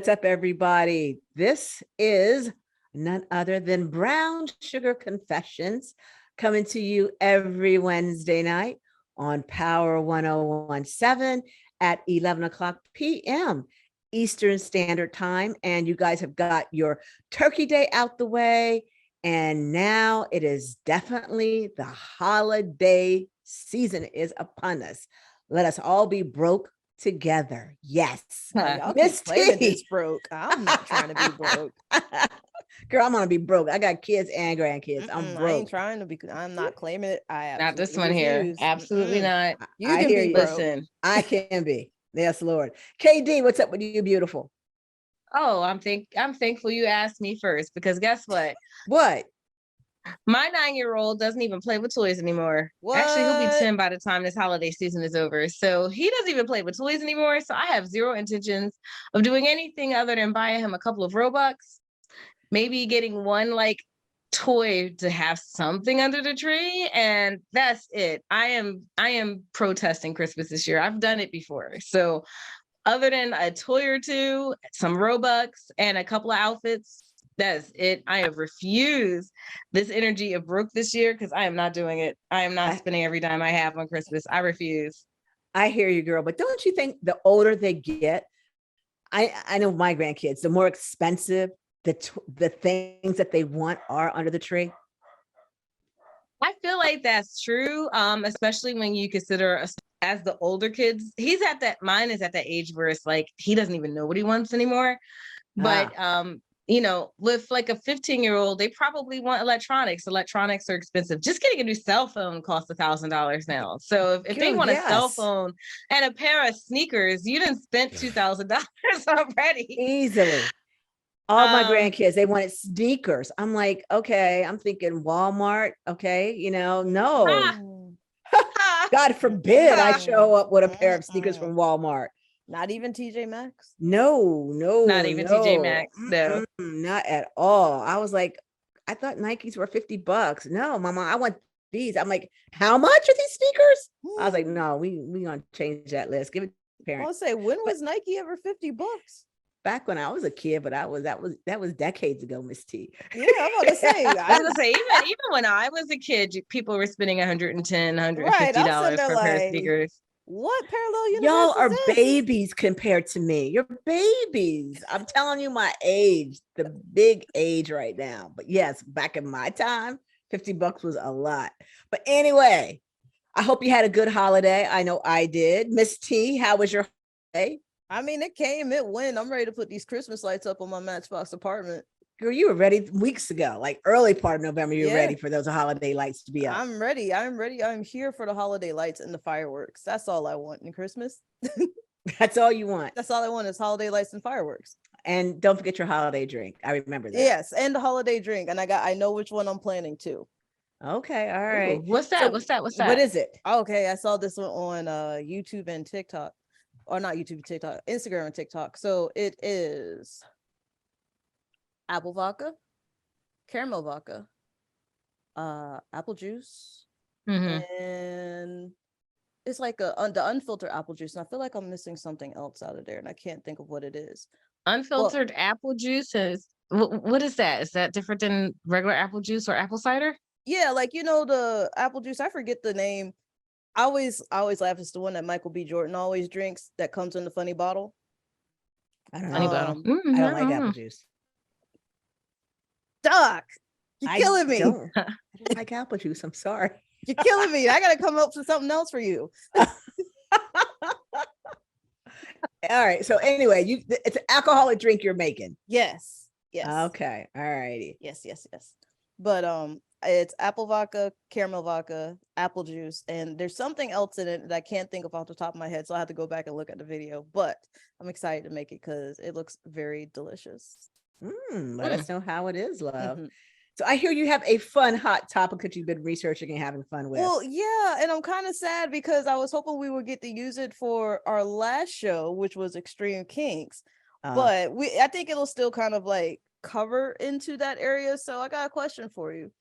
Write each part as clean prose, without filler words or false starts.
What's up, everybody? This is none other than Brown Sugar Confessions coming to you every Wednesday night on Power 1017 at 11 o'clock p.m. Eastern Standard Time. And you guys have got your Turkey Day out the way. And now it is definitely the holiday season is upon us. Let us all be broke together. Yes. Y'all keep claiming it's broke. I'm not trying to be broke. Girl, I'm gonna be broke. I got kids and grandkids. I'm broke. I ain't trying to be. I'm not claiming it. I not this one refuse. here. Absolutely not. You can hear be you. broke. Listen. I can be. Yes, Lord. KD, what's up with you, beautiful? Oh, I'm thankful you asked me first, because guess what? What? My 9-year-old doesn't even play with toys anymore. What? Actually, he'll be 10 by the time this holiday season is over. So he doesn't even play with toys anymore. So I have zero intentions of doing anything other than buying him a couple of Robux, maybe getting one like toy to have something under the tree, and that's it. I am protesting Christmas this year. I've done it before. So other than a toy or two, some Robux, and a couple of outfits, that's it. I have refused this energy of broke this year because I am not doing it. I am not spending every dime I have on Christmas. I refuse. I hear you, girl. But don't you think the older they get, I know my grandkids, the more expensive the things that they want are under the tree? I feel like that's true, especially when you consider as the older kids. Mine is at that age where it's like he doesn't even know what he wants anymore. But with like a 15-year-old, they probably want electronics. Electronics are expensive. Just getting a new cell phone costs $1,000 now. So if they want a cell phone and a pair of sneakers, you done spent $2,000 already. Easily. All my grandkids, they wanted sneakers. I'm like, okay, I'm thinking Walmart. Okay, no. God forbid I show up with a pair of sneakers from Walmart. Not even TJ Maxx? No. Not even TJ Maxx. No. Not at all. I was like, I thought Nikes were $50. No, mama, I want these. I'm like, how much are these sneakers? I was like, no, we gonna change that list. Give it to parents. I'll say, when was Nike ever $50? Back when I was a kid, but that was decades ago, Miss T. Yeah, I'm about to say. Even when I was a kid, people were spending $110, $150 for a pair of sneakers. What parallel universe? Y'all are babies compared to me. You're babies. I'm telling you my age, the big age right now. But yes, back in my time, $50 was a lot. But anyway, I hope you had a good holiday. I know I did. Miss T, how was your holiday? I mean, it came, it went. I'm ready to put these Christmas lights up on my Matchbox apartment. Girl, you were ready weeks ago, like early part of November. You were ready for those holiday lights to be up. I'm ready. I'm here for the holiday lights and the fireworks. That's all I want in Christmas. That's all you want. That's all I want is holiday lights and fireworks. And don't forget your holiday drink. I remember that. Yes, and the holiday drink. And I know which one I'm planning too. Okay, all right. Ooh, what's that? What's that? What is it? Okay, I saw this one on YouTube and TikTok. Or not YouTube, TikTok, Instagram and TikTok. So it is apple vodka, caramel vodka, apple juice, and it's like the unfiltered apple juice. And I feel like I'm missing something else out of there, and I can't think of what it is. Unfiltered apple juice is what is that? Is that different than regular apple juice or apple cider? Yeah, like the apple juice. I forget the name. I always laugh. It's the one that Michael B. Jordan always drinks that comes in the funny bottle. I don't know. Funny bottle. I don't like apple juice. Doc, you're killing me. I don't like apple juice. I'm sorry. You're killing me. I gotta come up with something else for you. All right. So anyway, it's an alcoholic drink you're making. Yes. Okay. All righty. Yes. But it's apple vodka, caramel vodka, apple juice, and there's something else in it that I can't think of off the top of my head, so I have to go back and look at the video. But I'm excited to make it because it looks very delicious. Let us know how it is, love. So I hear you have a fun hot topic that you've been researching and having fun with. Well, yeah, and I'm kind of sad because I was hoping we would get to use it for our last show, which was Extreme Kinks, but I think it'll still kind of like cover into that area. So I got a question for you.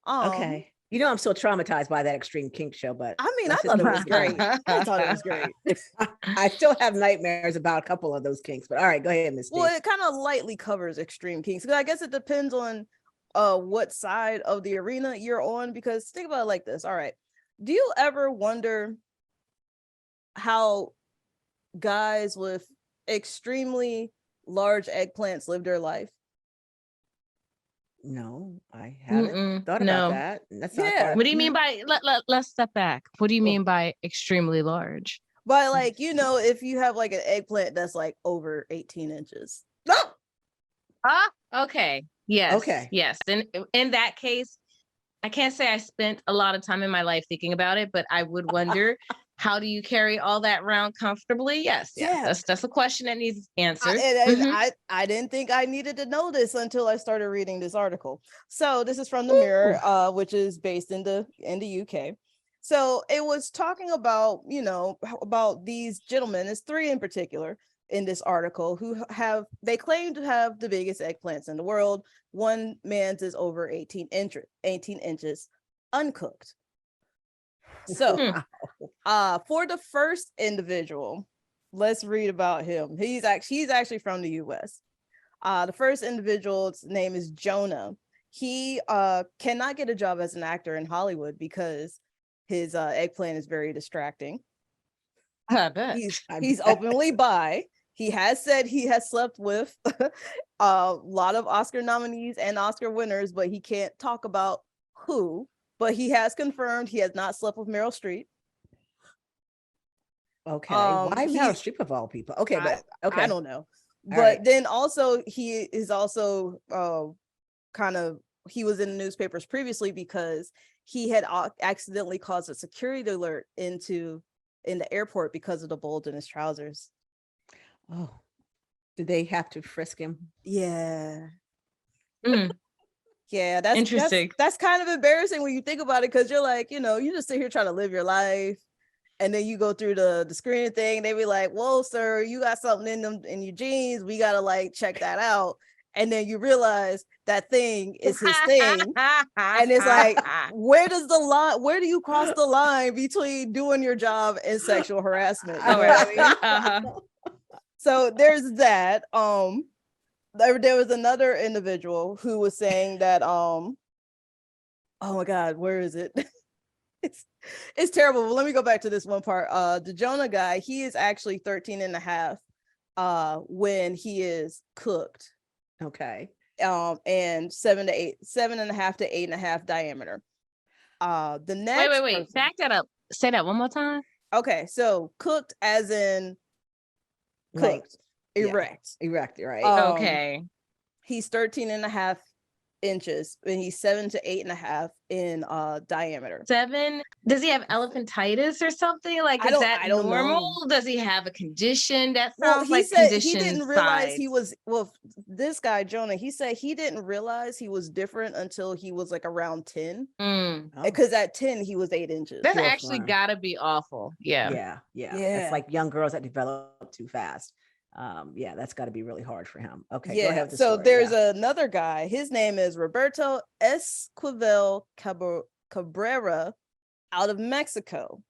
Okay. You know, I'm still traumatized by that extreme kink show, but I mean, I that's thought just it was great. I thought it was great. I still have nightmares about a couple of those kinks, but all right, go ahead, Miss Well, T. it kind of lightly covers extreme kinks. I guess it depends on what side of the arena you're on, because think about it like this. All right. Do you ever wonder how guys with extremely large eggplants live their life? No, I haven't thought about no. that. That's not Yeah. part What of do you mean by let's step back? What do you mean by extremely large? But like, you know, if you have like an eggplant that's like over 18 inches. No. Ah, okay. Yes. Okay. Yes. And in that case, I can't say I spent a lot of time in my life thinking about it, but I would wonder, how do you carry all that around comfortably? Yes, yes. Yeah. That's a question that needs answered. I didn't think I needed to know this until I started reading this article. So this is from the Mirror, which is based in the UK. So it was talking about, you know, about these gentlemen, there's three in particular in this article, who they claim to have the biggest eggplants in the world. One man's is over 18 inches uncooked. So for the first individual, let's read about him. He's actually from the US. The first individual's name is Jonah. He cannot get a job as an actor in Hollywood because his eggplant is very distracting. I bet. He's openly bi. He has said he has slept with a lot of Oscar nominees and Oscar winners, but he can't talk about who. But he has confirmed he has not slept with Meryl Streep. Okay. Why Meryl Streep of all people? Okay, but okay. I don't know. But then also he is also he was in the newspapers previously because he had accidentally caused a security alert in the airport because of the bulge in his trousers. Oh, did they have to frisk him? Yeah. Mm. Yeah, that's interesting. That's kind of embarrassing when you think about it, because you're like, you know, you just sit here trying to live your life, and then you go through the screening thing. They be like, "Whoa, sir, you got something in your jeans. We gotta like check that out." And then you realize that thing is his thing, and it's like, where do you cross the line between doing your job and sexual harassment? You know what I mean? So there's that. There was another individual who was saying that oh my god, where is it? it's terrible, but let me go back to this one part. The Jonah guy, he is actually 13 and a half when he is cooked. Okay. And 7.5 to 8.5 diameter. The next wait person, back that up, say that one more time. okay, so cooked as in cooked, erect, right? Okay. He's 13 and a half inches, and he's 7 to 8.5 in diameter. 7. Does he have elephantitis or something? Like, is that normal? Know. Does he have a condition? That sounds he like said he didn't realize he was, this guy Jonah, he said he didn't realize he was different until he was like around 10, because at 10 he was 8 inches. That's actually gotta be awful. Yeah. It's like young girls that develop too fast. Yeah, that's got to be really hard for him. Okay, go ahead with the story. There's another guy. His name is Roberto Esquivel Cabrera, out of Mexico.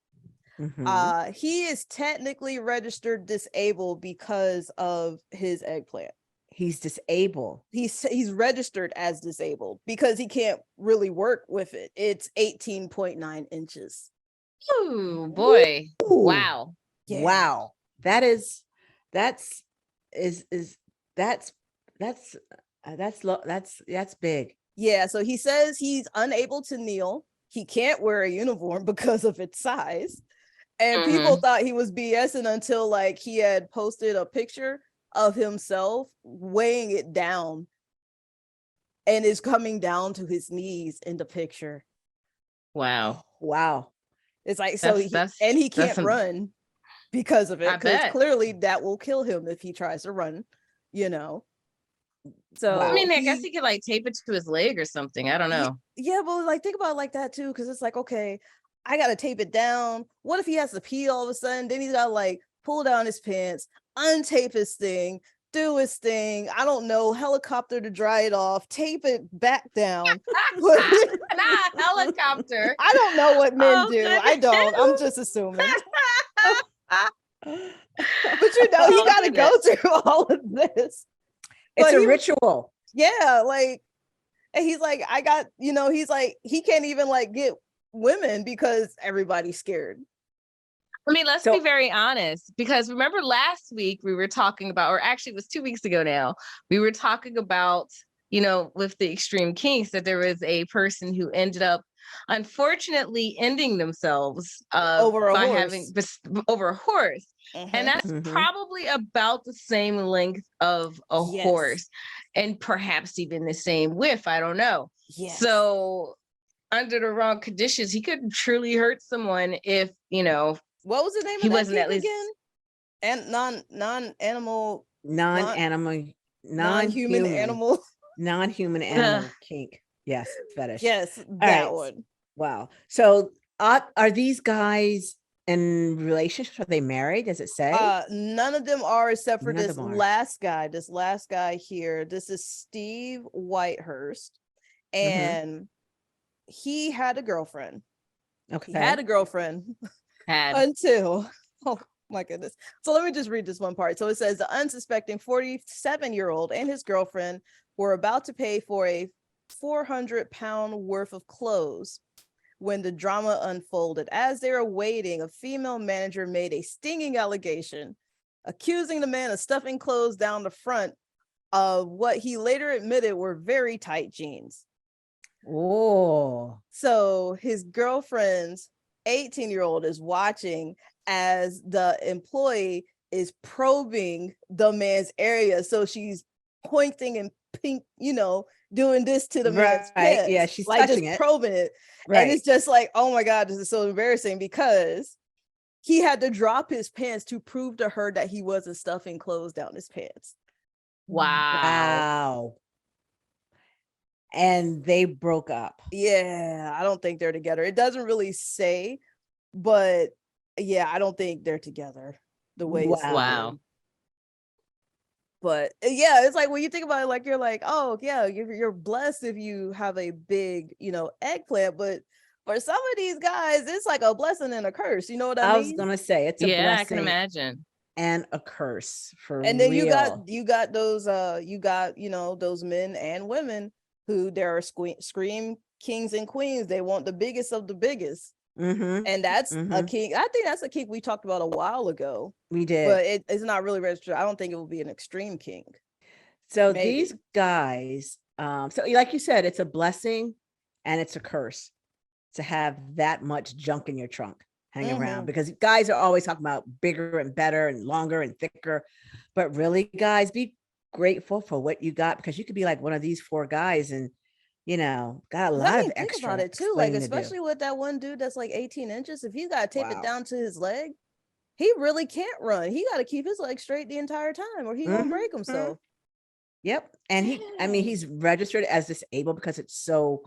He is technically registered disabled because of his eggplant. He's disabled. He's registered as disabled because he can't really work with it. It's 18.9 inches. Oh boy. Ooh. Wow. Yeah. Wow. That's big. Yeah, so he says he's unable to kneel. He can't wear a uniform because of its size. And people thought he was BSing until like he had posted a picture of himself weighing it down, and is coming down to his knees in the picture. Wow. It's like, he can't run because of it, because clearly that will kill him if he tries to run, you know. So I mean, I guess he could like tape it to his leg or something. I don't know. Yeah, but like think about it like that too, because it's like, okay, I gotta tape it down. What if he has to pee all of a sudden? Then he's gotta like pull down his pants, untape his thing, do his thing. I don't know, helicopter to dry it off, tape it back down. But Not a helicopter. I don't know what men Oh, do. I goodness. don't. I'm just assuming. But he Oh, got to go goodness. through all of this. It's But a he- ritual. Yeah, like, and he's like, I got, he's like, he can't even like get women because everybody's scared. I mean, let's So- be very honest, because remember last week we were talking about, or actually it was 2 weeks ago now, we were talking about, with the extreme kinks, that there was a person who ended up unfortunately ending themselves Over a by horse. over a horse. Mhm. And that's Mhm. probably about the same length of a Yes. horse, and perhaps even the same width. I don't know. Yes. So under the wrong conditions, he could truly hurt someone if, What was the name he of that wasn't kink at least again? And non-animal, Non-animal, non-human animal. non-human animal kink. Yes, fetish. Yes, All that right. one. Wow. So are these guys in relationships? Are they married? Does it say? None of them are, except for None of this them are. last guy. This last guy here. This is Steve Whitehurst, and he had a girlfriend. Okay. He had a girlfriend had. until, oh my goodness. So let me just read this one part. So it says the unsuspecting 47-year-old and his girlfriend were about to pay for a 400-pound worth of clothes when the drama unfolded. As they were waiting, a female manager made a stinging allegation, accusing the man of stuffing clothes down the front of what he later admitted were very tight jeans. Oh. So his girlfriend's 18-year-old is watching as the employee is probing the man's area. So she's pointing and pink, doing this to the man's Right. pants, Yeah, she's like touching just it. probing it. Right. And it's just like, oh my God, this is so embarrassing, because he had to drop his pants to prove to her that he wasn't stuffing clothes down his pants. Wow. And they broke up. Yeah, I don't think they're together. It doesn't really say, but yeah, I don't think they're together the way it's Wow. looking. But yeah, it's like when you think about it, like you're like, oh yeah, you're blessed if you have a big, eggplant. But for some of these guys, it's like a blessing and a curse. You know what I I was mean? gonna say it's a Yeah, blessing I can imagine. and a curse for And then real. you got those those men and women who there are scream kings and queens. They want the biggest of the biggest. Mhm. And that's a Mhm. kink. I think that's a kink we talked about a while ago, We did. but it's not really registered. I don't think it will be an extreme kink. So maybe. these guys, so like you said, it's a blessing and it's a curse to have that much junk in your trunk hanging around, Mhm. because guys are always talking about bigger and better and longer and thicker. But really, guys, be grateful for what you got, because you could be like one of these 4 guys and got a 'Cause lot I of mean, think extra about it too, like explaining to do. especially with that one dude that's like 18 inches. If he's got to tape it Wow. down to his leg, he really can't run. He got to keep his leg straight the entire time, or he gonna break Mhm. himself. Yep. And he's registered as disabled because it's so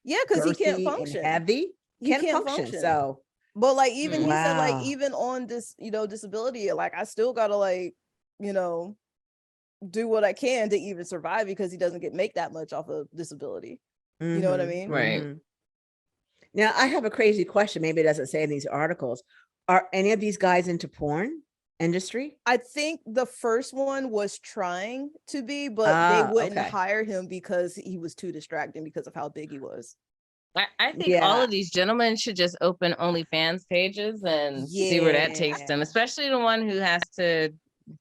Yeah, because he can't girthy and function. heavy. He Can't can't function. function. So But like even he said, like wow. even on this, disability, like I still gotta like, do what I can to even survive, because he doesn't make that much off of disability. You know what I Mhm, mean? Right. mhm. Now I have a crazy question. Maybe it doesn't say in these articles. Are any of these guys into porn industry? I think the first one was trying to be, but they wouldn't Okay. hire him because he was too distracting because of how big he was. I think all Yeah. of these gentlemen should just open OnlyFans pages and see where that takes them, Yeah. especially the one who has to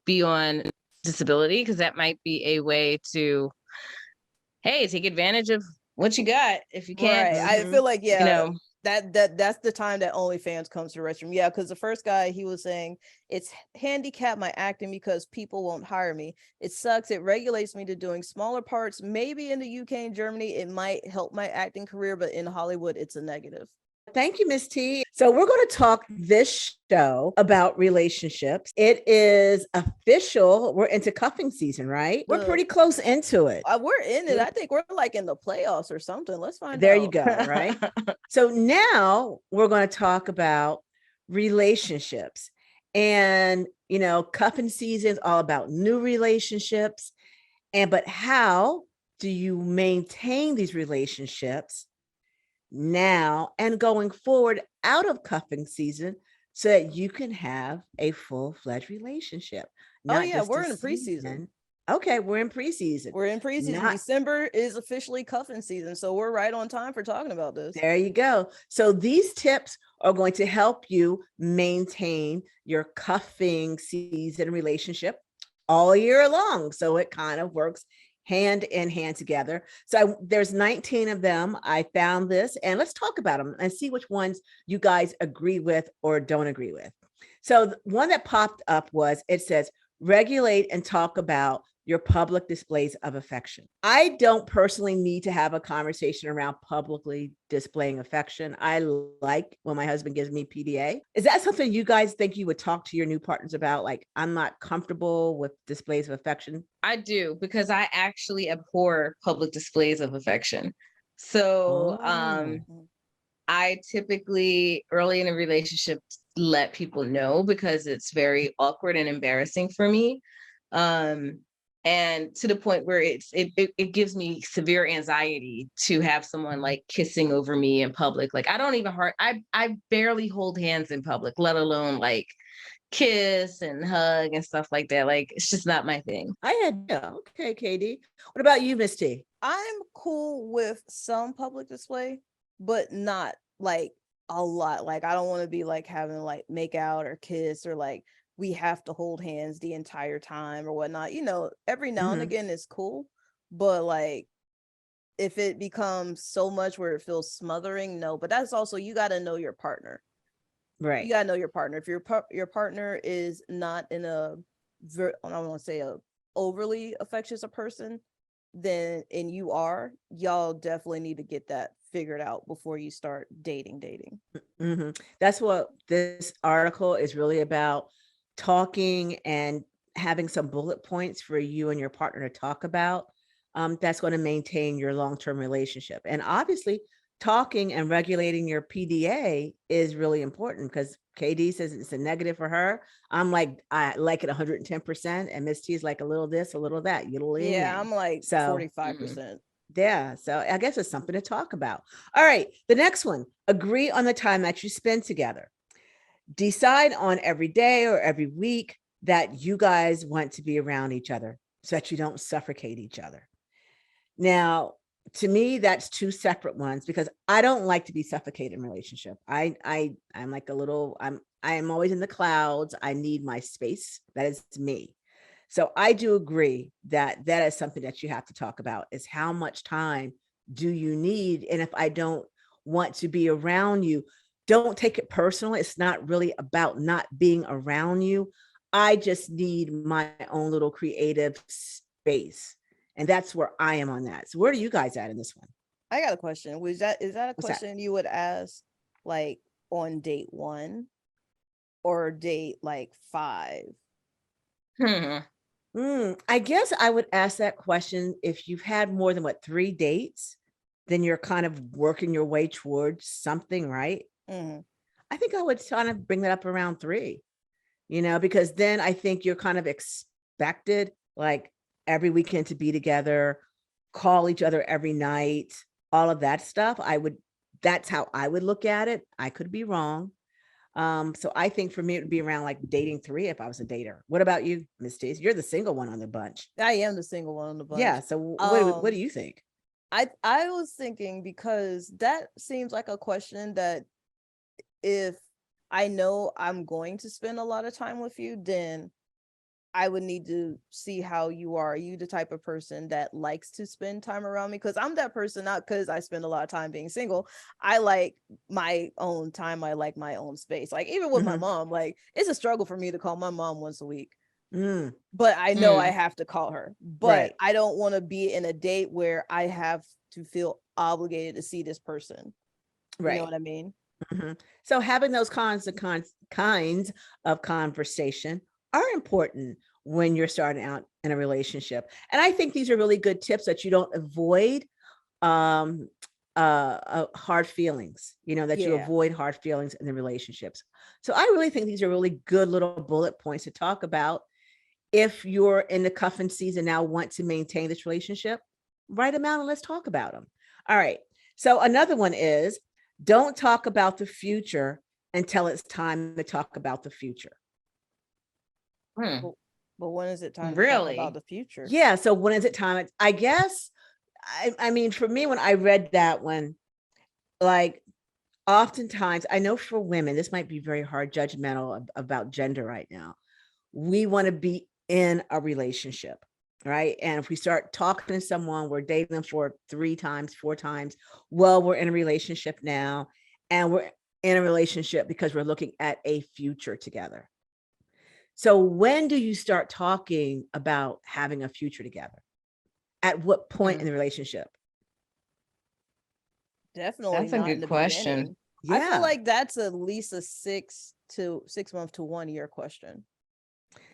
be on disability, because that might be a way to, hey, take advantage of what you got if you can't, Right. I Mhm. feel like, you yeah, know. that's the time that OnlyFans comes to the restroom. Yeah, because the first guy, he was saying it's handicapped my acting because people won't hire me. It sucks. It regulates me to doing smaller parts. Maybe in the UK and Germany, it might help my acting career, but in Hollywood, it's a negative. Thank you, Miss T. So we're going to talk this show about relationships. It is official. We're into cuffing season, right? We're pretty close into it. We're in it. I think we're like in the playoffs or something. Let's find There out. you go, right? So now we're going to talk about relationships. And cuffing season is all about new relationships. But how do you maintain these relationships now and going forward out of cuffing season so that you can have a full-fledged relationship, Oh not yeah, just we're a in the preseason. season. Okay, we're in preseason. We're in preseason. Not December is officially cuffing season, so we're right on time for talking about this. There you go. So these tips are going to help you maintain your cuffing season relationship all year long. So it kind of works hand in hand together. So there's 19 of them. I found this, and let's talk about them and see which ones you guys agree with or don't agree with. So one that popped up was, it says, regulate and talk about your public displays of affection. I don't personally need to have a conversation around publicly displaying affection. I like when my husband gives me PDA. Is that something you guys think you would talk to your new partners about? Like, I'm not comfortable with displays of affection. I do, because I actually abhor public displays of affection. So Oh. I typically early in a relationship let people know, because it's very awkward and embarrassing for me. And to the point where it gives me severe anxiety to have someone like kissing over me in public. Like, I don't even I barely hold hands in public, let alone like kiss and hug and stuff like that. Like, it's just not my thing. Okay, Katie. What about you, Miss T? I'm cool with some public display, but not like a lot. Like, I don't want to be like having like make out or kiss, or like we have to hold hands the entire time or whatnot. Every now and again is cool, but like if it becomes so much where it feels smothering, no. But that's also, you got to know your partner. Right. You got to know your partner. If your partner is not in I don't want to say a overly affectionate a person, then, and y'all definitely need to get that figured out before you start dating. That's what this article is really about, talking and having some bullet points for you and your partner to talk about. That's going to maintain your long-term relationship. And obviously, talking and regulating your PDA is really important, because KD says it's a negative for her. I'm like, I like it 110%. And Miss T is like a little this, a little that, you little Yeah, I'm like 45%. Yeah, so I guess it's something to talk about. All right, the next one, agree on the time that you spend together. Decide on every day or every week that you guys want to be around each other so that you don't suffocate each other. Now, to me, that's two separate ones, because I don't like to be suffocated in a relationship. I'm like I am always in the clouds. I need my space. That is me. So I do agree that that is something that you have to talk about, is how much time do you need? And if I don't want to be around you, don't take it personal. It's not really about not being around you. I just need my own little creative space. And that's where I am on that. So where are you guys at in this one? I got a question. Is that a What's that? question you would ask like on date 1 or date like 5? I guess I would ask that question if you've had more than 3 dates, then you're kind of working your way towards something, right? I think I would kind of bring that up around 3, because then I think you're kind of expected, like, every weekend to be together, call each other every night, all of that stuff. That's how I would look at it. I could be wrong. So I think for me, it would be around like dating 3 if I was a dater. What about you, Miss T? You're the single one on the bunch. I am the single one on the bunch. Yeah. So what do you think? I was thinking, because that seems like a question that if I know I'm going to spend a lot of time with you, then I would need to see how you are. Are you the type of person that likes to spend time around me? Because I'm that person, not because I spend a lot of time being single. I like my own time. I like my own space. Like, even with my mom, like, it's a struggle for me to call my mom once a week. But I know I have to call her. But I don't want to be in a date where I have to feel obligated to see this person. You know what I mean? So having those kinds of conversation are important when you're starting out in a relationship. And I think these are really good tips that you don't avoid hard feelings, that you Yeah. avoid hard feelings in the relationships. So I really think these are really good little bullet points to talk about. If you're in the cuffing season now, want to maintain this relationship, write them out and let's talk about them. All right. So another one is, don't talk about the future until it's time to talk about the future. Hmm. But when is it time to talk Really? about the future? Yeah. So when is it time? I guess, I mean, for me, when I read that one, like, oftentimes, I know for women, this might be very hard judgmental about gender right now. We want to be in a relationship, right? And if we start talking to someone, we're dating them for 3 times, 4 times, well, we're in a relationship now, and we're in a relationship because we're looking at a future together. So when do you start talking about having a future together? At what point in the relationship? Definitely That's a not in good the question. beginning. I feel Yeah. like that's at least a 6 month to 1 year question.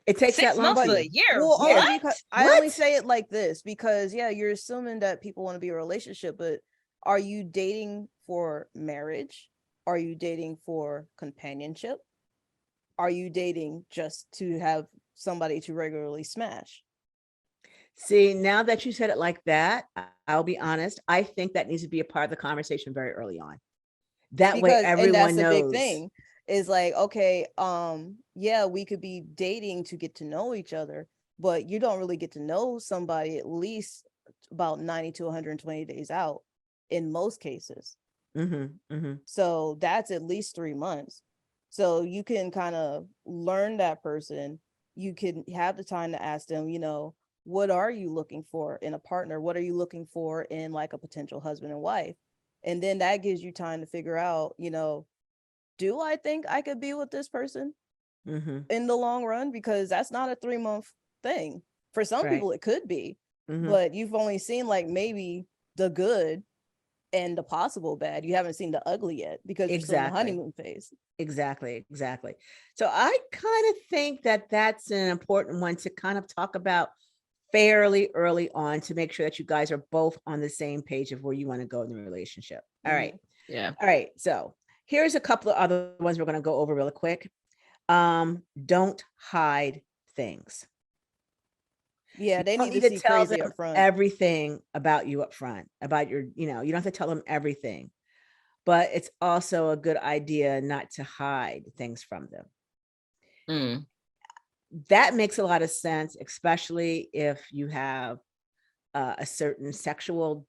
It takes 6 that long months for to a you. year. Well, Yeah. only because I What? only say it like this because yeah, you're assuming that people want to be in a relationship, but are you dating for marriage? Are you dating for companionship? Are you dating just to have somebody to regularly smash? See, now that you said it like that, I'll be honest. I think that needs to be a part of the conversation very early on. That way Because and that's everyone the big knows. thing is like, okay, yeah, we could be dating to get to know each other, but you don't really get to know somebody at least about 90 to 120 days out in most cases. So that's at least 3 months. So you can kind of learn that person. You can have the time to ask them, what are you looking for in a partner? What are you looking for in like a potential husband and wife? And then that gives you time to figure out, do I think I could be with this person in the long run? Because that's not a 3 month thing. For some Right. people, it could be, but you've only seen like maybe the good and the possible bad. You haven't seen the ugly yet because you're still in the Exactly. honeymoon phase. Exactly. So I kind of think that that's an important one to kind of talk about fairly early on to make sure that you guys are both on the same page of where you want to go in the relationship. All right. Yeah. All right. So here's a couple of other ones we're going to go over really quick. Don't hide things. Yeah, they You don't need to see tell crazy them up front. everything about you up front, about your, you don't have to tell them everything, but it's also a good idea not to hide things from them. That makes a lot of sense, especially if you have a certain sexual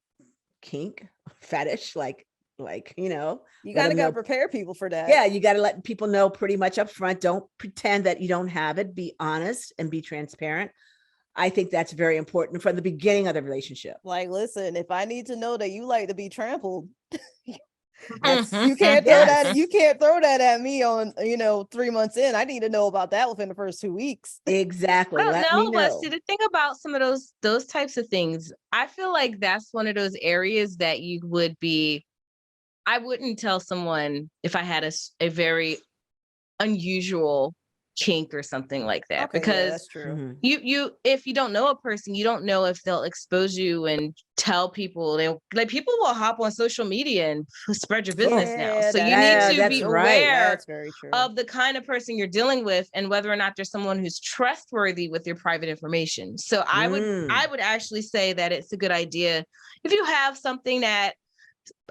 kink, fetish, you got to know. prepare people for that. Yeah, you got to let people know pretty much up front. Don't pretend that you don't have it. Be honest and be transparent. I think that's very important from the beginning of the relationship. Like, listen, if I need to know that you like to be trampled, That's you can't throw that. You can't throw that at me on 3 months in. I need to know about that within the first 2 weeks. Exactly. I don't Let know, me but know. see, the thing about some of those types of things, I feel like that's one of those areas that I wouldn't tell someone if I had a very unusual kink or something like that, Okay, yeah, because that's true. you if you don't know a person, you don't know if they'll expose you and tell people. People will hop on social media and spread your business now. So you need to that's be right. aware That's very true. of the kind of person you're dealing with and whether or not there's someone who's trustworthy with your private information. So I would actually say that it's a good idea if you have something that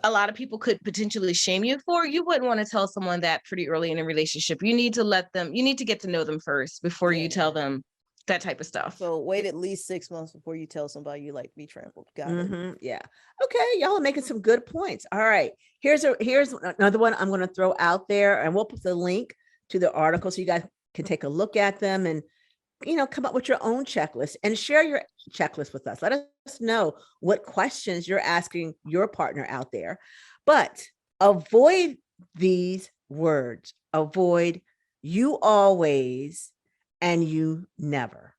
a lot of people could potentially shame you for, you wouldn't want to tell someone that pretty early in a relationship. You need to get to know them first before you tell them that type of stuff. So wait at least 6 months before you tell somebody you like to be trampled. Got it. Yeah. Okay. Y'all are making some good points. All right. Here's another one I'm going to throw out there, and we'll put the link to the article so you guys can take a look at them and come up with your own checklist and share your checklist with us. Let us know what questions you're asking your partner out there, but avoid these words. Avoid you always and you never.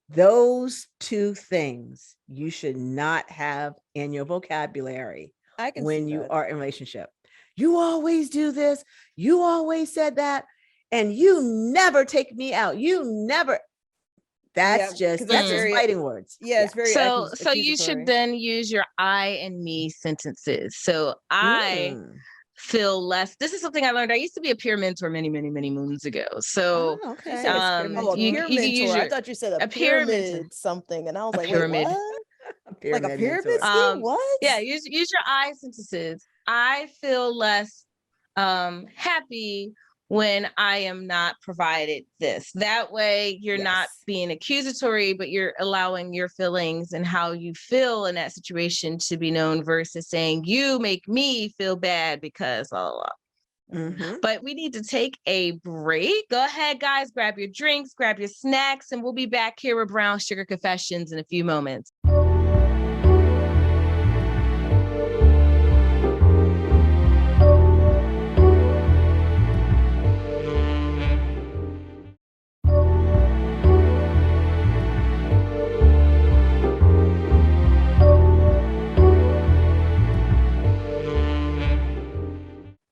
Those 2 things you should not have in your vocabulary when you are in a relationship. You always do this. You always said that. And you never take me out. You never. That's Yeah, 'cause that's it's just very fighting words. yeah, it's very So you should accusatory. then use your I and me sentences. So I Mm. feel less. This is something I learned. I used to be a peer mentor many, many, many moons ago. So Oh, You okay. said a Peer oh, a you mentor. peer you can use mentor. I your thought you said a a peer mentor, pyramid something, and I was a like, wait, pyramid. what? A Like a pyramid pyramid mentor. scheme? What? Yeah, use your I sentences. I feel less happy when I am not provided this. That way you're not Yes. being accusatory, but you're allowing your feelings and how you feel in that situation to be known versus saying you make me feel bad because blah, blah, blah. Mm-hmm. But we need to take a break. Go ahead, guys, grab your drinks, grab your snacks, and we'll be back here with Brown Sugar Confessions in a few moments.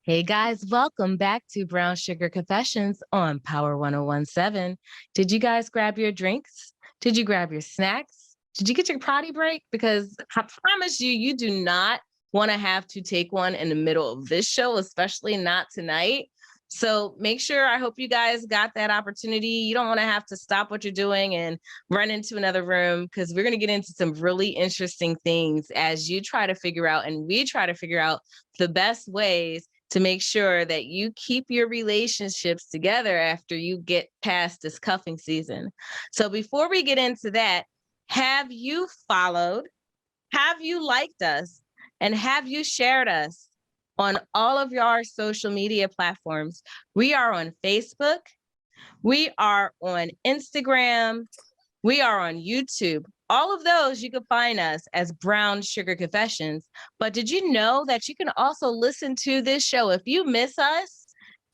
Hey guys, welcome back to Brown Sugar Confessions on Power 1017. Did you guys grab your drinks? Did you grab your snacks? Did you get your potty break? Because I promise you, you do not want to have to take one in the middle of this show, especially not tonight. So make sure, I hope you guys got that opportunity. You don't want to have to stop what you're doing and run into another room because we're going to get into some really interesting things as you try to figure out and we try to figure out the best ways to make sure that you keep your relationships together after you get past this cuffing season. So before we get into that, have you followed, have you liked us, and have you shared us on all of your social media platforms? We are on Facebook, we are on Instagram, we are on YouTube. All of those, you can find us as Brown Sugar Confessions. But did you know that you can also listen to this show? If you miss us,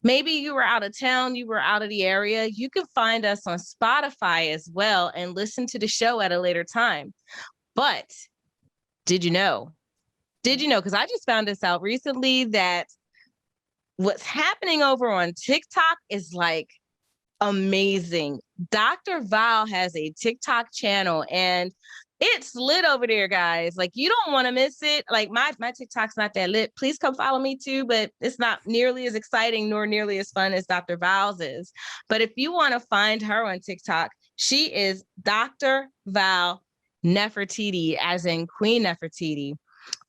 maybe you were out of town, you were out of the area, you can find us on Spotify as well and listen to the show at a later time. But did you know? Did you know? Because I just found this out recently that what's happening over on TikTok is like amazing. Dr. Val has a TikTok channel and it's lit over there, guys. Like you don't want to miss it. Like my TikTok's not that lit. Please come follow me too, but it's not nearly as exciting nor nearly as fun as Dr. Val's is. But if you want to find her on TikTok, she is Dr. Val Nefertiti, as in Queen Nefertiti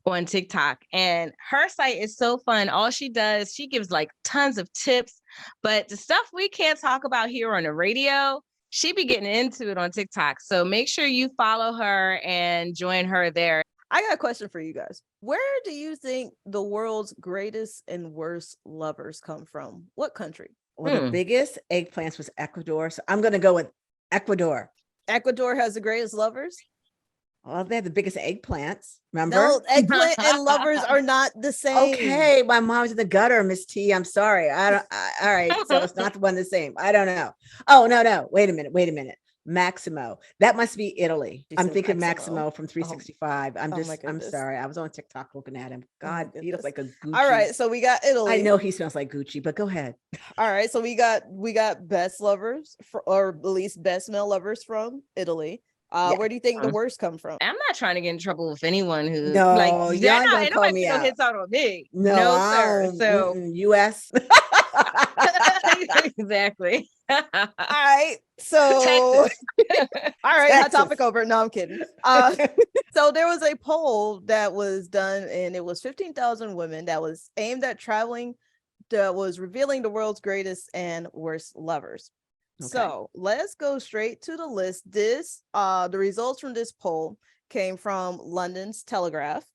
on TikTok. And her site is so fun. All she does, she gives like tons of tips, but the stuff we can't talk about here on the radio, she be getting into it on TikTok. So make sure you follow her and join her there. I got a question for you guys. Where do you think the world's greatest and worst lovers come from? What country? Well, the biggest eggplants was Ecuador. So I'm going to go with Ecuador. Ecuador has the greatest lovers? Well, they have the biggest eggplants. Remember? No, eggplant and lovers are not the same. Okay, my mom's in the gutter, Miss T. I'm sorry. All right, so it's not the one the same. I don't know. Oh no. Wait a minute. Maximo. That must be Italy. She I'm said thinking Maximo. Maximo from 365. my I'm goodness. sorry. I was on TikTok looking at him. Oh my God, he looks like a Gucci. All right, so we got Italy. I know he smells like Gucci, but go ahead. All right, so we got best lovers or at least best male lovers from Italy. Where do you think the worst come from? I'm not trying to get in trouble with anyone who No, like y'all ain't gonna call me no out. hits out on me. No, Sir. So US. exactly. All right, so Texas. all right, Texas. hot topic over. No, I'm kidding. So there was a poll that was done, and it was 15,000 women that was aimed at traveling, that was revealing the world's greatest and worst lovers. Okay. So let's go straight to the list. This, the results from this poll came from London's Telegraph.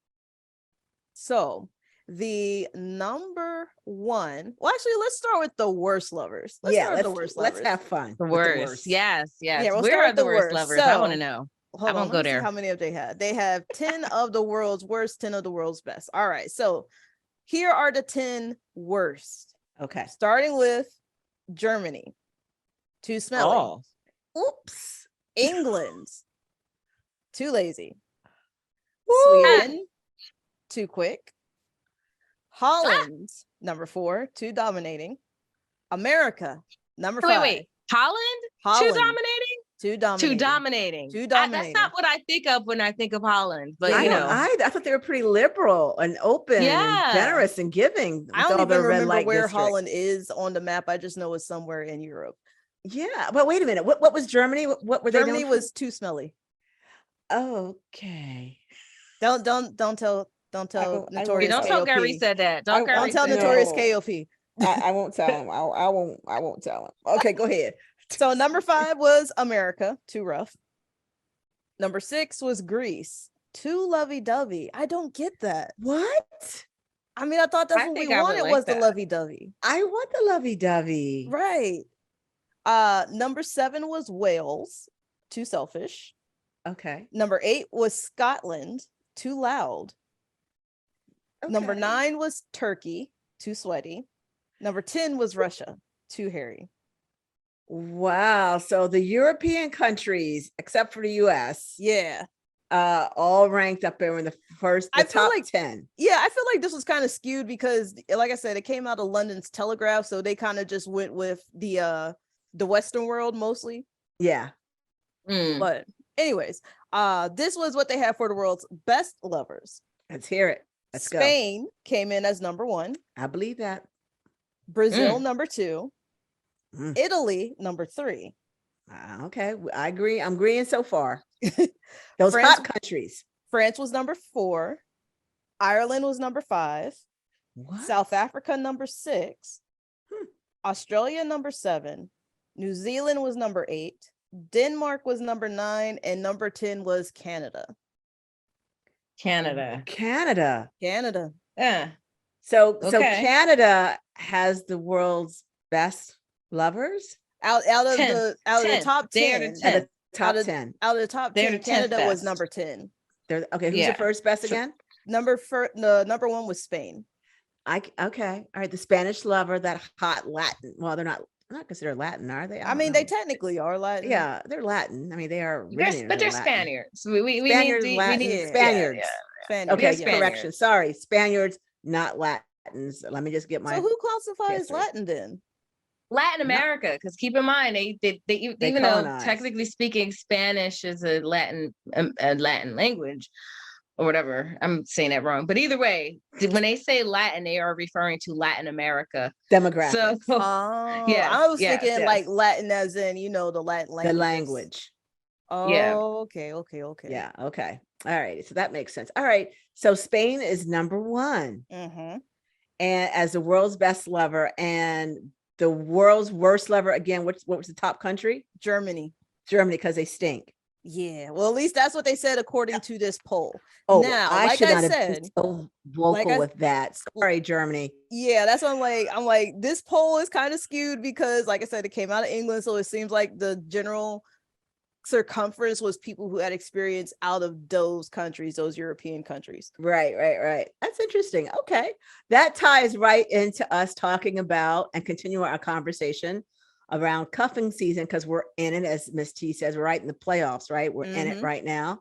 So the number one, well, actually, let's start with the worst lovers. Let's have fun. The worst. Yes. Yeah, we'll Where start are with the the worst worst. lovers? So, I want to know. I won't go there. How many of they had? They have 10 of the world's worst, 10 of the world's best. All right. So here are the 10 worst. Okay. Starting with Germany. Too smelly. Oops. England. Too lazy. Woo. Sweden. Too quick. Holland. Number 4. Too dominating. America. Number 5. Wait. Holland? Too dominating? Too Too dominating. dominating. Too That's dominating. not what I think of when I think of Holland. But Yeah. I you don't know, either. I thought they were pretty liberal and open and Yeah. generous and giving I with don't all their even red remember light where districts. Holland is on the map. I just know it's somewhere in Europe. Yeah, but wait a minute. What was Germany? What were they Germany known for? was too smelly. Okay. Don't tell I won't Notorious don't tell. tell KOP. Gary said that. Don't Don't Gary tell said Notorious that. No. KOP. I won't tell him. I won't tell him. Okay, go ahead. So number 5 was America, too rough. Number 6 was Greece, too lovey-dovey. I don't get that. What? I mean, I thought that's I what we think I would wanted like was the that. lovey-dovey. I want the lovey-dovey. Right. Number 7 was Wales, too selfish. Okay. Number 8 was Scotland, too loud. Number Okay. 9 was Turkey, too sweaty. Number 10 was Russia, too hairy. Wow. So the European countries, except for the US, Yeah. all ranked up there in the I feel top like- 10. Yeah, I feel like this was kind of skewed because, like I said, it came out of London's Telegraph, so they kind of just went with the Western world mostly. Yeah. Mm. But anyways, this was what they had for the world's best lovers. Let's hear it. Let's go. Spain came in as number 1, I believe that. Brazil number 2, Mm. Italy number 3. Okay. I agree. I'm agreeing so far. Those France- hot countries. France was number 4, Ireland was number 5, What? South Africa number 6, Hmm. Australia number 7, New Zealand was number 8, Denmark was number 9, and number 10 was Canada. Canada. Canada. Canada. Yeah. So Okay. Canada has the world's best lovers Out of 10. the 10. top They're 10, the at 10. the top of- 10. out of the top They're 10, the 10th Canada was best. number 10. They're, okay, who's Yeah. the first best again? The number 1 was Spain. Okay. All right. The Spanish lover, that hot Latin. Well, they're not considered Latin, are they? I don't mean, they know. technically are Latin. Yeah, they're Latin. I mean, they are. But they're Latin. Spaniards. We Spaniards, need Latin, yeah, Spaniards. yeah. Spaniards. Okay, They're correction. Spaniards. Sorry, Spaniards, not Latins. Let me just get my. So who classifies history. Latin then? Latin No. America, because keep in mind they even though colonized. technically speaking Spanish is a Latin language or whatever. I'm saying that wrong, but either way, when they say Latin, they are referring to Latin America. Demographic. So Oh, yes, I was yes, thinking yes. like Latin as in, the Latin language. the language. Oh, Yeah. okay. Yeah. Okay. All right. So that makes sense. All right. So Spain is number 1, Mm-hmm. and as the world's best lover, and the world's worst lover again. What was the top country? Germany. Germany, because they stink. Yeah. Well, at least that's what they said according to this poll. Oh, Now, I like should I not have said- been so vocal I- with that. Sorry, Germany. Yeah, that's what I'm like, this poll is kind of skewed because, like I said, it came out of England, so it seems like the general circumference was people who had experience out of those countries, those European countries. Right. That's interesting. Okay. That ties right into us talking about and continuing our conversation around cuffing season, because we're in it, as Miss T says, we're right in the playoffs, right? We're in it Mhm. right now.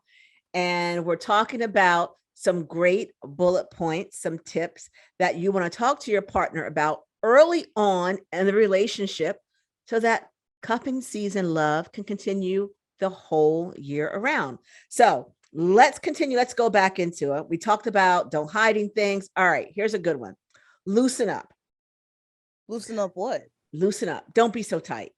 And we're talking about some great bullet points, some tips that you want to talk to your partner about early on in the relationship so that cuffing season love can continue the whole year around. So let's continue. Let's go back into it. We talked about don't hiding things. All right, here's a good one. Loosen up. Loosen up what? Loosen up. Don't be so tight.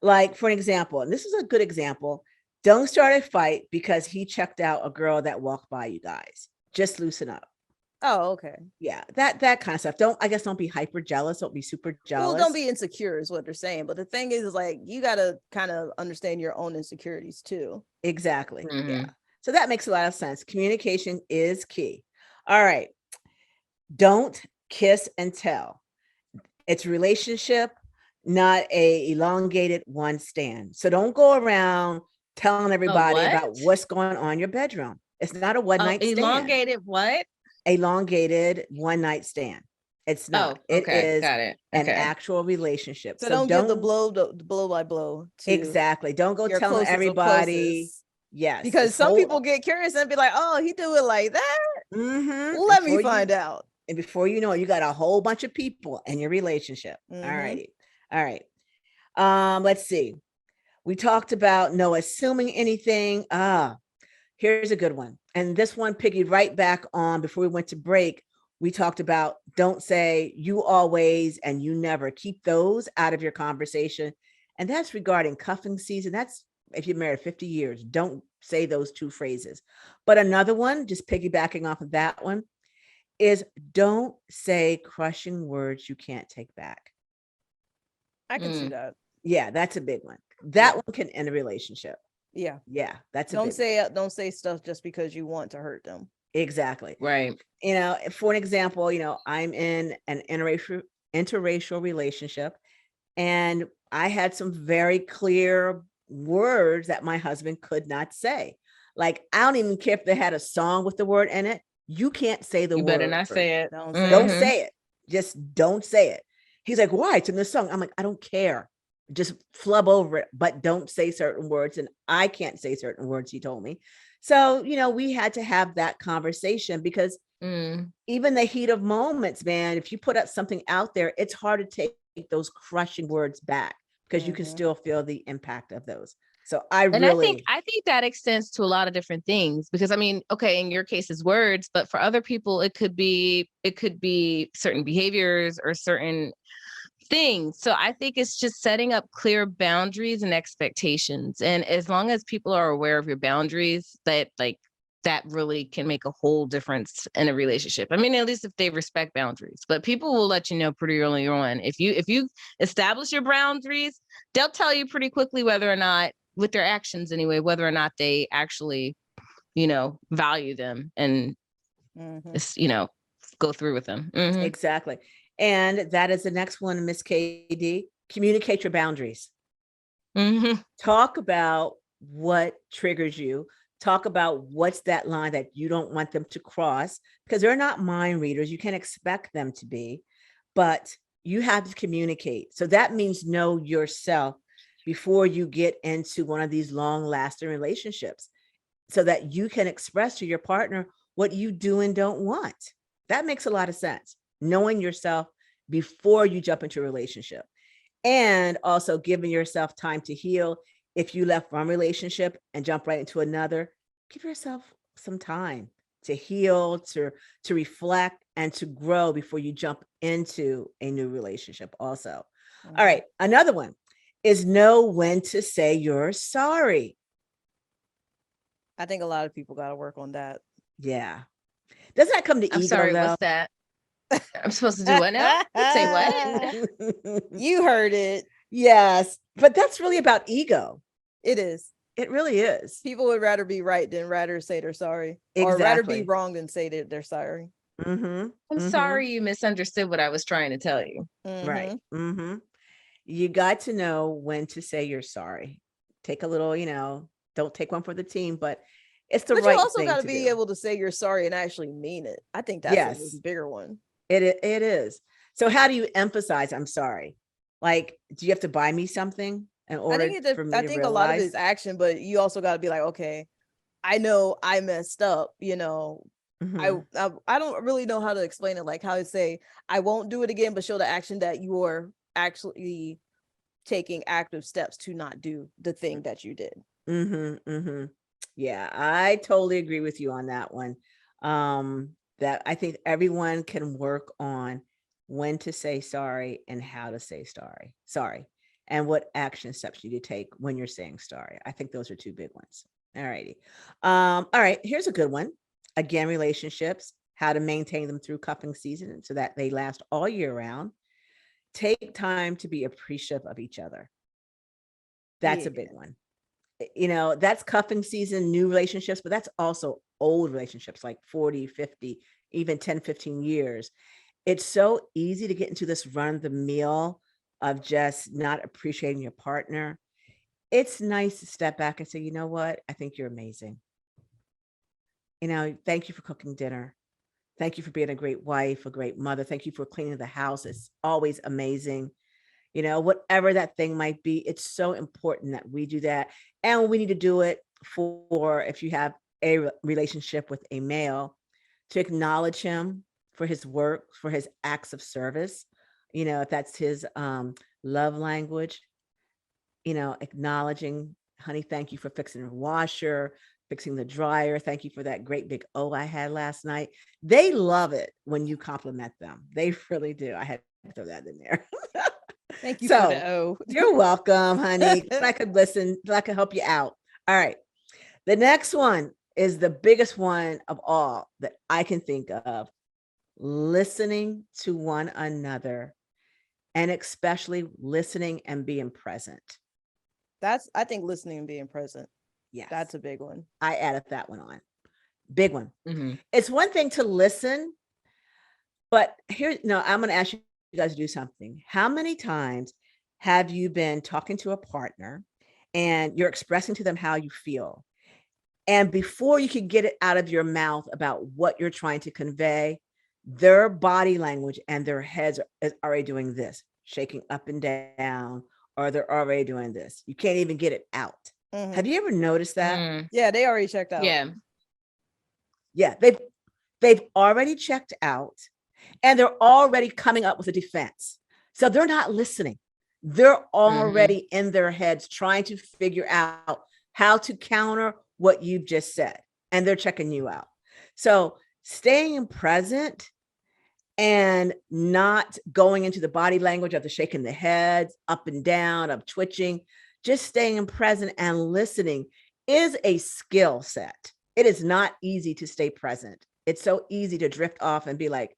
Like, for an example, and this is a good example, don't start a fight because he checked out a girl that walked by you guys. Just loosen up. Oh, okay. Yeah, that kind of stuff. Don't be hyper jealous. Don't be super jealous. Well, don't be insecure is what they're saying. But the thing is like, you got to kind of understand your own insecurities too. Exactly. Yeah. Mhm. So that makes a lot of sense. Communication is key. All right. Don't kiss and tell. It's a relationship, not a elongated one stand. So don't go around telling everybody about what? what's going on in your bedroom. It's not a one night stand. Elongated what? Elongated one night stand. It's not. Oh, okay. It is Got it. an Okay. actual relationship. So don't give the blow by blow to Exactly. Don't go your telling closest of everybody. closest. Yes. Because this some whole- people get curious and be like, oh, he do it like that. Mhm. Let me Before find out. And before you know it, you got a whole bunch of people in your relationship. Mhm. All righty. All right. Let's see. We talked about no assuming anything. Here's a good one. And this one piggied right back on before we went to break. We talked about don't say you always and you never. Keep those out of your conversation. And that's regarding cuffing season. That's if you're married 50 years, don't say those two phrases. But another one, just piggybacking off of that one, is don't say crushing words you can't take back. I can see Mm. that. Yeah, that's a big one. That Yeah. one can end a relationship. Yeah. Yeah, that's a Don't big say don't say stuff just because you want to hurt them. one. Exactly. Right. For an example, I'm in an interracial relationship, and I had some very clear words that my husband could not say. Like, I don't even care if they had a song with the word in it. You can't say the You word. better not say it. Don't say Don't it. say it. Just don't say it. He's like, why? It's in the song. I'm like, I don't care. Just flub over it, but don't say certain words. And I can't say certain words, he told me. So, we had to have that conversation because Mm. even the heat of moments, man, if you put up something out there, it's hard to take those crushing words back because you can Mhm. still feel the impact of those. So I And really, I think that extends to a lot of different things because I mean, okay, in your case is words, but for other people it could be certain behaviors or certain things. So I think it's just setting up clear boundaries and expectations. And as long as people are aware of your boundaries, that really can make a whole difference in a relationship. I mean, at least if they respect boundaries. But people will let you know pretty early on. If you establish your boundaries, they'll tell you pretty quickly whether or not, with their actions anyway, whether or not they actually, value them and Mhm. go through with them. Mhm. exactly. And that is the next one, Miss KD. Communicate your boundaries. Mhm. Talk about what triggers you. Talk about what's that line that you don't want them to cross because they're not mind readers. You can't expect them to be, but you have to communicate. So that means know yourself before you get into one of these long lasting relationships so that you can express to your partner what you do and don't want. That makes a lot of sense. Knowing yourself before you jump into a relationship and also giving yourself time to heal. If you left one relationship and jump right into another, give yourself some time to heal, to reflect, and to grow before you jump into a new relationship also. All Mhm. right, another one is know when to say you're sorry. I think a lot of people got to work on that. Yeah. Doesn't that come to I'm ego sorry, though? what's that? I'm supposed to do what now? Say what? You heard it. Yes, but that's really about ego. It is. It really is. People would rather be right than rather say they're sorry, or rather be Exactly. wrong than say that they're sorry. Mm-hmm. I'm Mm-hmm. sorry you misunderstood what I was trying to tell you. Right. Mhm. Mm-hmm. You got to know when to say you're sorry. Take a little, don't take one for the team, but it's the But you right also thing got to to be do. able to say you're sorry and actually mean it. I think that's a Yes, bigger one. it is. So how do you emphasize I'm sorry? Like, do you have to buy me something in order for me I to think a lot of it realize? is action, but you also got to be like, okay, I know I messed up. Mhm. I don't really know how to explain it, like how to say I won't do it again, but show the action that you're actually taking active steps to not do the thing that you did. Mm-hmm. Mm-hmm. Yeah, I totally agree with you on that one. That I think everyone can work on when to say sorry and how to say sorry, and what action steps you need to take when you're saying sorry. I think those are two big ones. All righty. All right, here's a good one. Again, relationships, how to maintain them through cuffing season so that they last all year round. Take time to be appreciative of each other. That's a Yeah. big one. That's cuffing season, new relationships, but that's also old relationships like 40, 50, even 10, 15 years. It's so easy to get into this run of the mill of just not appreciating your partner. It's nice to step back and say, you know what? I think you're amazing. Thank you for cooking dinner. Thank you for being a great wife, a great mother. Thank you for cleaning the house. It's always amazing. Whatever that thing might be, it's so important that we do that. And we need to do it for if you have a relationship with a male, to acknowledge him for his work, for his acts of service. If that's his love language, acknowledging, honey, thank you for fixing the washer, fixing the dryer. Thank you for that great big O I had last night. They love it when you compliment them. They really do. I had to throw that in there. Thank you for the So O. you're welcome, honey. Glad I could listen. Glad I could help you out. All right. The next one is the biggest one of all that I can think of: listening to one another, and especially listening and being present. I think listening and being present. Yes. That's a big one. I added that one on. Big one. Mhm. It's one thing to listen, but I'm going to ask you guys to do something. How many times have you been talking to a partner and you're expressing to them how you feel? And before you can get it out of your mouth about what you're trying to convey, their body language and their heads is already doing this, shaking up and down, or they're already doing this. You can't even get it out. Mhm. Have you ever noticed that? Mm. Yeah, they already checked out. Yeah. Yeah, they've already checked out, and they're already coming up with a defense. So they're not listening. They're already in their heads trying to figure out how to counter what you've just said, and they're checking you out. So staying present and not going into the body language of the shaking the heads up and down, of twitching, just staying present and listening is a skill set. It is not easy to stay present. It's so easy to drift off and be like,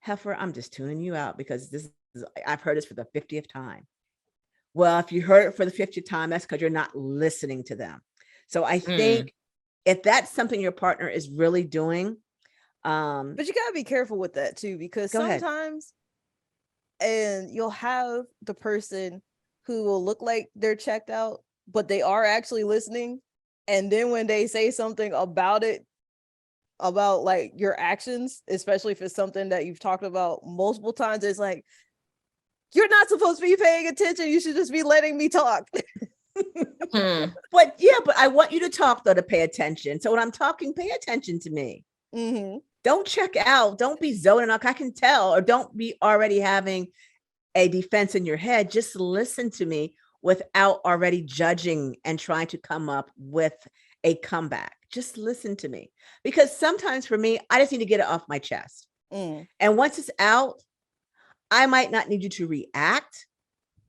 heifer, I'm just tuning you out because I've heard this for the 50th time. Well, if you heard it for the 50th time, that's because you're not listening to them. So I think if that's something your partner is really doing, but you gotta be careful with that too, because sometimes, and you'll have the person who will look like they're checked out, but they are actually listening. And then when they say something about it, about like your actions, especially if it's something that you've talked about multiple times, it's like, you're not supposed to be paying attention. You should just be letting me talk. But I want you to talk though, to pay attention. So when I'm talking, pay attention to me. Mm-hmm. Don't check out. Don't be zoning out. I can tell, or don't be already having a defense in your head. Just listen to me without already judging and trying to come up with a comeback. Just listen to me, because sometimes for me, I just need to get it off my chest. And once it's out, I might not need you to react.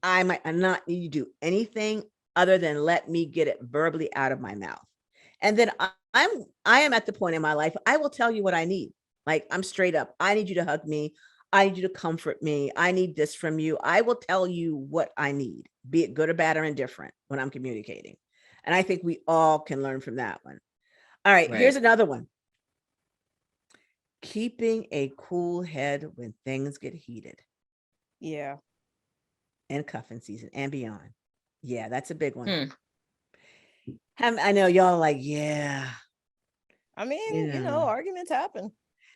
I might not need you to do anything other than let me get it verbally out of my mouth. And then I am at the point in my life, I will tell you what I need. Like, I'm straight up. I need you to hug me. I need you to comfort me. I need this from you. I will tell you what I need, be it good or bad or indifferent, when I'm communicating. And I think we all can learn from that one. All right, here's another one. Keeping a cool head when things get heated. Yeah. And cuffing season and beyond. Yeah, that's a big one. I know y'all like, yeah. I mean, arguments happen.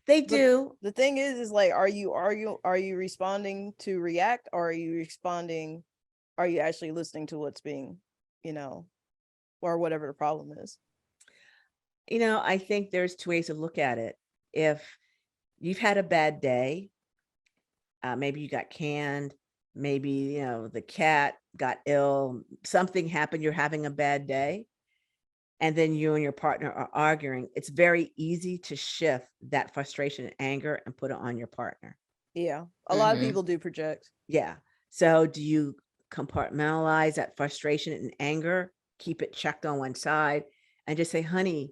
They do. The thing is like, are you responding to react, or are you actually listening to what's being, or whatever the problem is? I think there's two ways to look at it. If you've had a bad day, maybe you got canned, maybe, the cat got ill, something happened, you're having a bad day, and then you and your partner are arguing, it's very easy to shift that frustration and anger and put it on your partner. Yeah. A lot of people do project. Yeah. So do you compartmentalize that frustration and anger, keep it checked on one side, and just say, honey,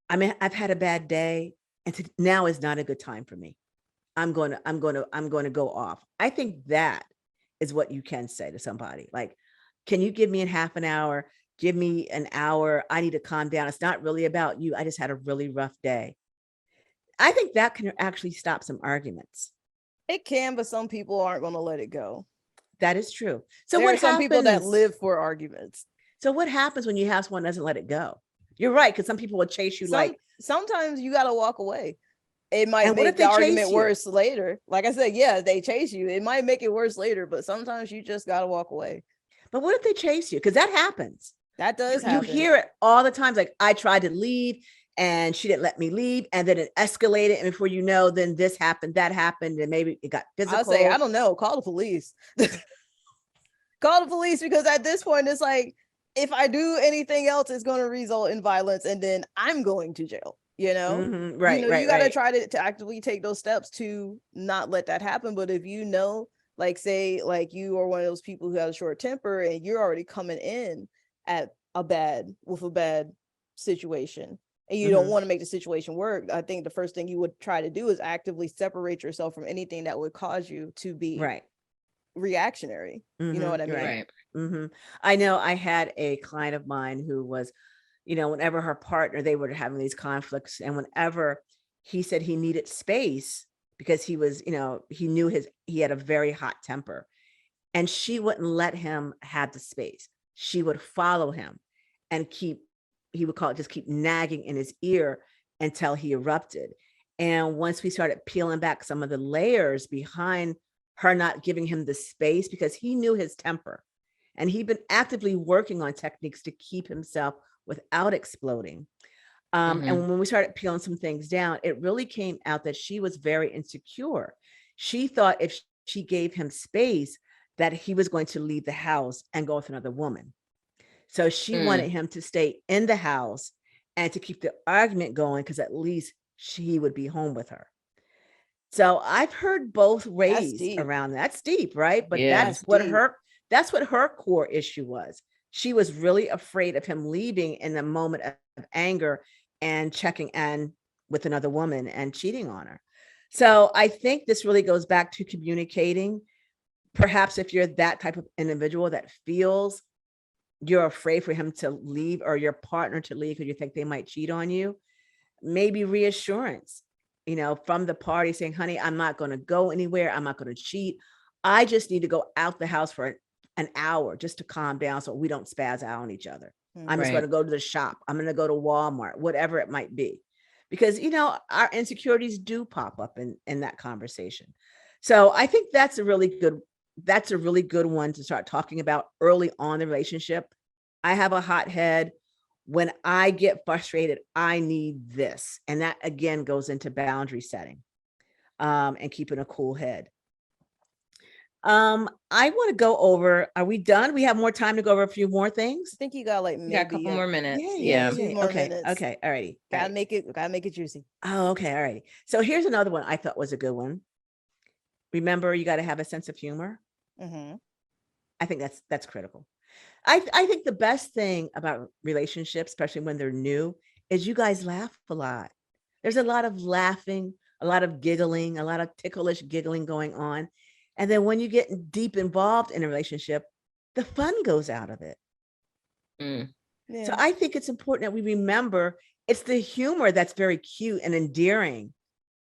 I've had a bad day, and now is not a good time for me. I'm going to go off. I think that is what you can say to somebody. Like, can you give me a half an hour? Give me an hour. I need to calm down. It's not really about you. I just had a really rough day. I think that can actually stop some arguments. It can, but some people aren't going to let it go. That is true. So there are some people that live for arguments. So what happens when you have someone that doesn't let it go? You're right, because some people will chase you. Sometimes you got to walk away. It might make the argument worse later. Like I said, yeah, they chase you. It might make it worse later, but sometimes you just got to walk away. But what if they chase you? Because that happens. That does happen. You hear it all the time. Like, I tried to leave and she didn't let me leave. And then it escalated. And before you know, then this happened, that happened. And maybe it got physical. I'll say, I don't know. Call the police. Call the police, because at this point it's like, if I do anything else, it's going to result in violence, and then I'm going to jail. Mhm. Right, You right, got to right. try to actively take those steps to not let that happen. But if like, say, like, you are one of those people who has a short temper and you're already coming in at a bad situation, and you don't Mhm. want to make the situation work, I think the first thing you would try to do is actively separate yourself from anything that would cause you to be Right. reactionary. You know what I mean? Right. Right. I know I had a client of mine who was, whenever her partner, they were having these conflicts, and whenever he said he needed space because he was, he knew he had a very hot temper, and she wouldn't let him have the space. She would follow him and he would call it, just keep nagging in his ear until he erupted. And once we started peeling back some of the layers behind her not giving him the space, because he knew his temper and he'd been actively working on techniques to keep himself without exploding. Mhm. And when we started peeling some things down, it really came out that she was very insecure. She thought if she gave him space, that he was going to leave the house and go with another woman. So she Mm. wanted him to stay in the house and to keep the argument going, because at least she would be home with her. So I've heard both That's ways deep. around that. That's deep, right? But Yeah. That's deep. that's what her core issue was. She was really afraid of him leaving in a moment of anger and checking in with another woman and cheating on her. So I think this really goes back to communicating. Perhaps if you're that type of individual that feels you're afraid for him to leave or your partner to leave because you think they might cheat on you, maybe reassurance, from the party saying, honey, I'm not going to go anywhere. I'm not going to cheat. I just need to go out the house for an hour just to calm down so we don't spaz out on each other. I'm just going Right. to go to the shop. I'm going to go to Walmart, whatever it might be. Because, our insecurities do pop up in that conversation. So I think that's a really good one to start talking about early on in the relationship. I have a hot head. When I get frustrated, I need this. And that again goes into boundary setting, and keeping a cool head. I want to go over, are we done? We have more time to go over a few more I things. think you got like We got a couple maybe more minutes. yeah, Yeah. 2 more Okay. minutes. Okay. All righty. All Gotta right. make it juicy. Oh, okay. All righty. So here's another one I thought was a good one. Remember, you got to have a sense of humor. Mm-hmm. I think that's critical. I think the best thing about relationships, especially when they're new, is you guys laugh a lot. There's a lot of laughing, a lot of giggling, a lot of ticklish giggling going on. And then when you get deep involved in a relationship, the fun goes out of it. Mm. So Yeah. I think it's important that we remember it's the humor that's very cute and endearing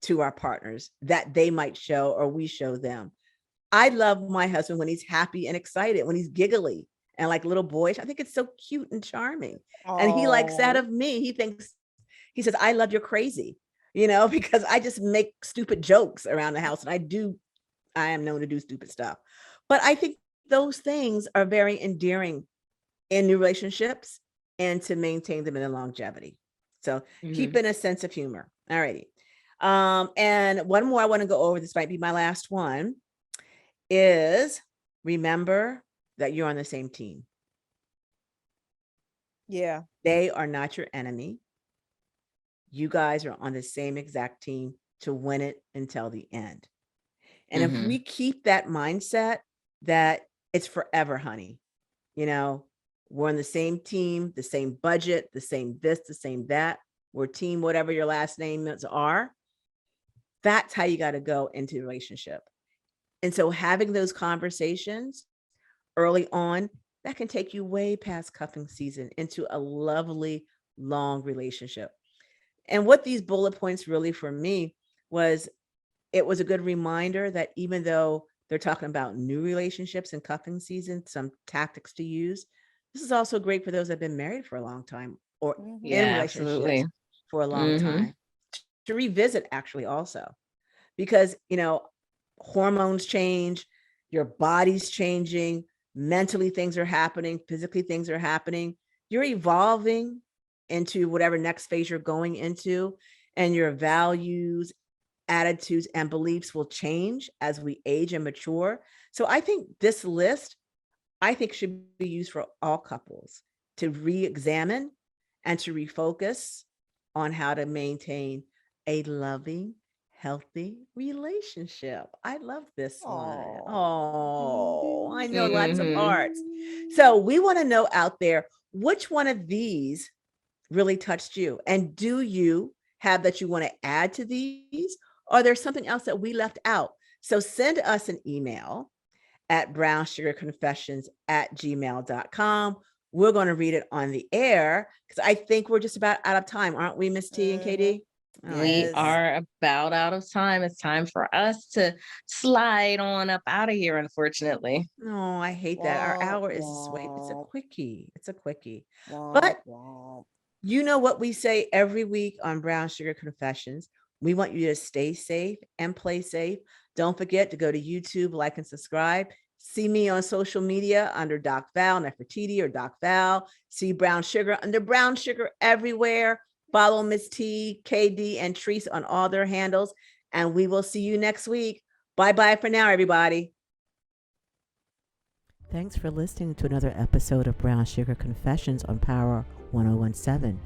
to our partners that they might show or we show them. I love my husband when he's happy and excited, when he's giggly and like little boyish. I think it's so cute and charming. And he likes that Oh. of me. He says, I love you're crazy, because I just make stupid jokes around the house. And I am known to do stupid stuff. But I think those things are very endearing in new relationships and to maintain them in the longevity. So Mhm. keeping a sense of humor. All righty. And one more I want to go over. This might be my last one is remember that you're on the same team. Yeah. They are not your enemy. You guys are on the same exact team to win it until the end. And if Mhm. we keep that mindset that it's forever, honey, we're on the same team, the same budget, the same this, the same that, we're team, whatever your last names are, that's how you got to go into a relationship. And so having those conversations early on, that can take you way past cuffing season into a lovely, long relationship. And what these bullet points really for me was it was a good reminder that even though they're talking about new relationships and cuffing season, some tactics to use, this is also great for those that have been married for a long time or Mm-hmm. in Yeah, relationships absolutely. for a long Mhm. time to revisit actually also because hormones change, your body's changing, mentally things are happening, physically things are happening, you're evolving into whatever next phase you're going into, and your values, attitudes, and beliefs will change as we age and mature. So I think this list, I think should be used for all couples to re-examine and to refocus on how to maintain a loving, healthy relationship. I love this one. Oh, I know lots of hearts. So we want to know out there, which one of these really touched you? And do you have that you want to add to these? Or there's something else that we left out? So send us an email at brownsugarconfessions@gmail.com. We're going to read it on the air because I think we're just about out of time, aren't we, Miss T and KD? All right. We Yes. are about out of time. It's time for us to slide on up out of here, unfortunately. No, I hate that. Our Womp hour is sweet. It's a womp. quickie. It's a quickie. Womp But womp. you know what we say every week on Brown Sugar Confessions. We want you to stay safe and play safe. Don't forget to go to YouTube, like and subscribe. See me on social media under Doc Val, Nefertiti or Doc Val. See Brown Sugar under Brown Sugar everywhere. Follow Miss T, KD, and Treese on all their handles. And we will see you next week. Bye-bye for now, everybody. Thanks for listening to another episode of Brown Sugar Confessions on Power 1017.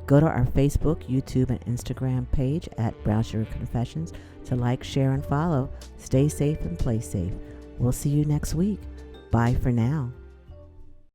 Go to our Facebook, YouTube, and Instagram page at Brown Sugar Confessions to like, share, and follow. Stay safe and play safe. We'll see you next week. Bye for now.